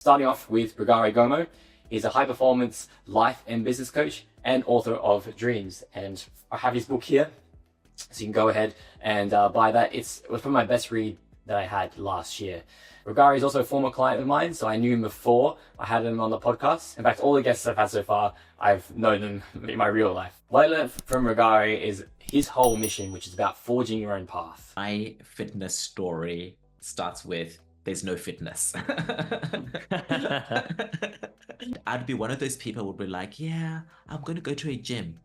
Starting off with Rugare Gomo. He's a high-performance life and business coach and author of Dreams. And I have his book here, so you can go ahead and buy that. It was probably my best read that I had last year. Rugare is also a former client of mine, so I knew him before I had him on the podcast. In fact, all the guests I've had so far, I've known them in my real life. What I learned from Rugare is his whole mission, which is about forging your own path. My fitness story starts with there's no fitness. I'd be one of those people who would be like, yeah, I'm going to go to a gym.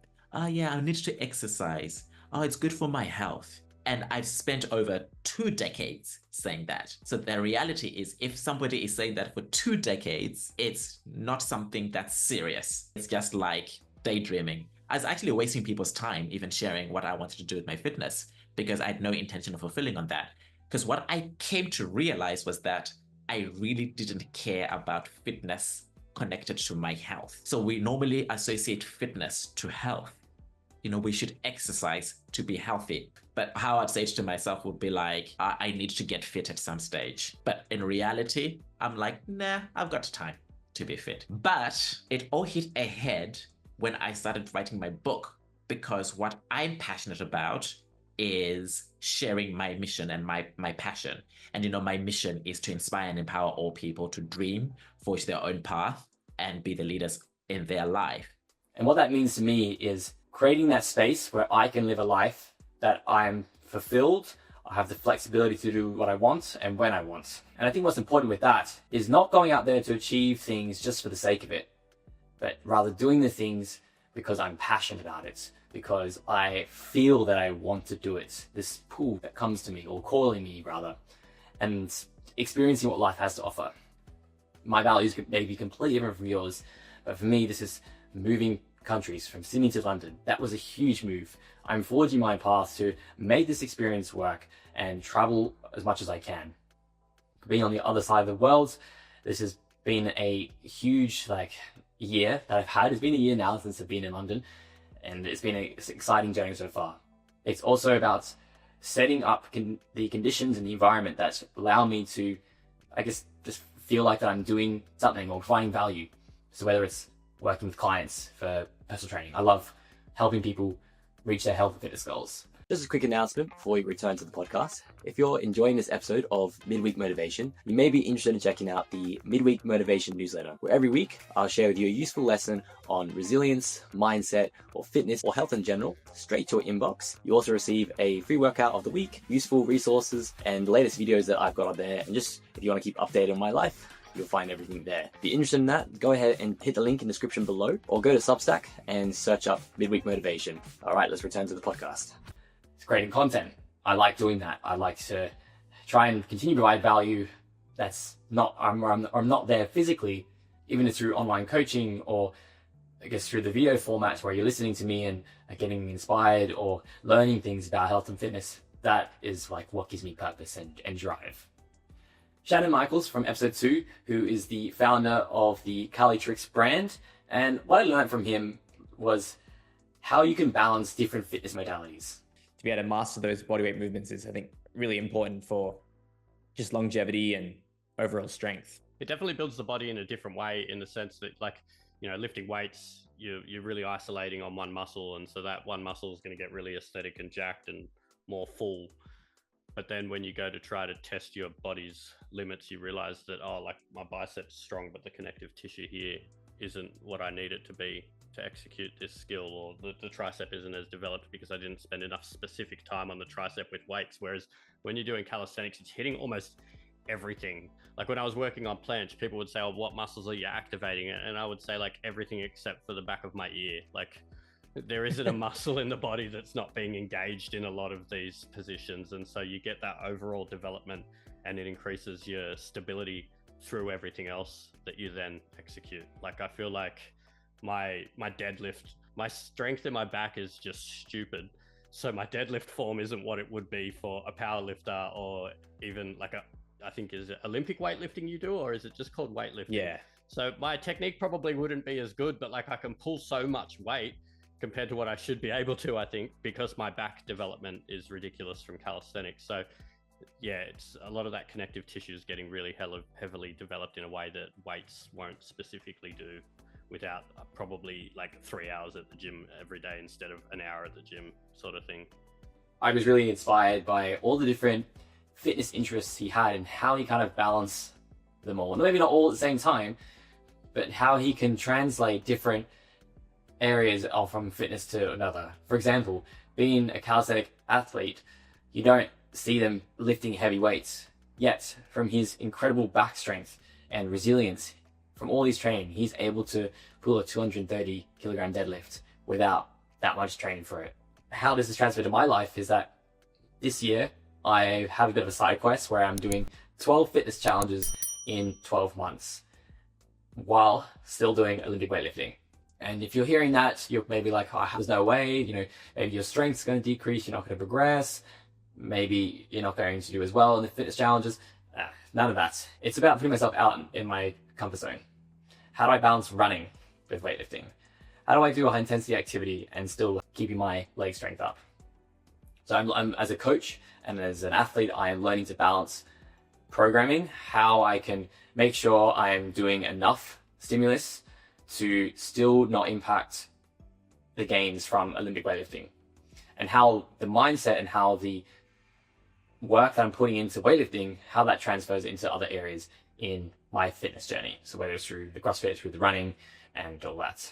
Yeah, I need to exercise. Oh, it's good for my health. And I've spent over 2 decades saying that. So the reality is, if somebody is saying that for 2 decades, it's not something that's serious. It's just like daydreaming. I was actually wasting people's time even sharing what I wanted to do with my fitness because I had no intention of fulfilling on that. Because what I came to realize was that I really didn't care about fitness connected to my health. So we normally associate fitness to health. You know, we should exercise to be healthy. But how I'd say it to myself would be like, I need to get fit at some stage. But in reality, I'm like, nah, I've got time to be fit. But it all hit a head when I started writing my book, because what I'm passionate about is sharing my mission and my passion. And, you know, my mission is to inspire and empower all people to dream, forge their own path, and be the leaders in their life. And what that means to me is creating that space where I can live a life that I'm fulfilled, I have the flexibility to do what I want and when I want. And I think what's important with that is not going out there to achieve things just for the sake of it, but rather doing the things because I'm passionate about it, because I feel that I want to do it. This pull that comes to me, or calling me rather, and experiencing what life has to offer. My values may be completely different from yours, but for me, this is moving countries from Sydney to London. That was a huge move. I'm forging my path to make this experience work and travel as much as I can. Being on the other side of the world, this has been a huge year that I've had. It's been a year now since I've been in London, and it's been an exciting journey so far. It's also about setting up the conditions and the environment that allow me to, I guess, just feel like that I'm doing something or finding value. So whether it's working with clients for personal training, I love helping people reach their health and fitness goals. Just a quick announcement before we return to the podcast. If you're enjoying this episode of Midweek Motivation, you may be interested in checking out the Midweek Motivation newsletter, where every week I'll share with you a useful lesson on resilience, mindset, or fitness, or health in general, straight to your inbox. You also receive a free workout of the week, useful resources, and the latest videos that I've got up there. And just if you want to keep updated on my life, you'll find everything there. If you're interested in that, go ahead and hit the link in the description below, or go to Substack and search up Midweek Motivation. All right, let's return to the podcast. It's creating content. I like doing that. I like to try and continue to provide value that's not, I'm not there physically, even through online coaching, or I guess through the video formats where you're listening to me and getting inspired or learning things about health and fitness. That is like what gives me purpose and drive. Shannon Michaels from episode 2, who is the founder of the Calitrix brand. And what I learned from him was how you can balance different fitness modalities. To be able to master those bodyweight movements is, I think, really important for just longevity and overall strength. It definitely builds the body in a different way, in the sense that, like, you know, lifting weights, you're really isolating on one muscle. And so that one muscle is going to get really aesthetic and jacked and more full. But then when you go to try to test your body's limits, you realize that, oh, like my bicep's strong, but the connective tissue here isn't what I need it to be to execute this skill, or the tricep isn't as developed because I didn't spend enough specific time on the tricep with weights. Whereas when you're doing calisthenics, it's hitting almost everything. Like when I was working on planche, people would say, oh, what muscles are you activating? And I would say, like, everything except for the back of my ear. Like, there isn't a muscle in the body that's not being engaged in a lot of these positions. And so you get that overall development, and it increases your stability through everything else that you then execute. Like, I feel like my deadlift, my strength in my back is just stupid. So my deadlift form isn't what it would be for a power lifter, or even like I think, is it Olympic weightlifting you do, or is it just called weightlifting? Yeah. So my technique probably wouldn't be as good, but like I can pull so much weight compared to what I should be able to, I think, because my back development is ridiculous from calisthenics. So yeah, it's a lot of that connective tissue is getting really heavily developed in a way that weights won't specifically do without probably like 3 hours at the gym every day instead of an hour at the gym sort of thing. I was really inspired by all the different fitness interests he had and how he kind of balanced them all. Maybe not all at the same time, but how he can translate different areas from fitness to another. For example, being a calisthenic athlete, you don't see them lifting heavy weights. Yet, from his incredible back strength and resilience, from all his training, he's able to pull a 230 kilogram deadlift without that much training for it. How does this transfer to my life is that this year I have a bit of a side quest where I'm doing 12 fitness challenges in 12 months while still doing Olympic weightlifting. And if you're hearing that, you're maybe like, oh, there's no way, maybe your strength's going to decrease, you're not going to progress, maybe you're not going to do as well in the fitness challenges. None of that. It's about putting myself out in my comfort zone. How do I balance running with weightlifting? How do I do a high intensity activity and still keeping my leg strength up? So I'm as a coach and as an athlete, I am learning to balance programming, how I can make sure I'm doing enough stimulus to still not impact the gains from Olympic weightlifting, and how the mindset and how the work that I'm putting into weightlifting, how that transfers into other areas in my fitness journey. So whether it's through the CrossFit, through the running and all that.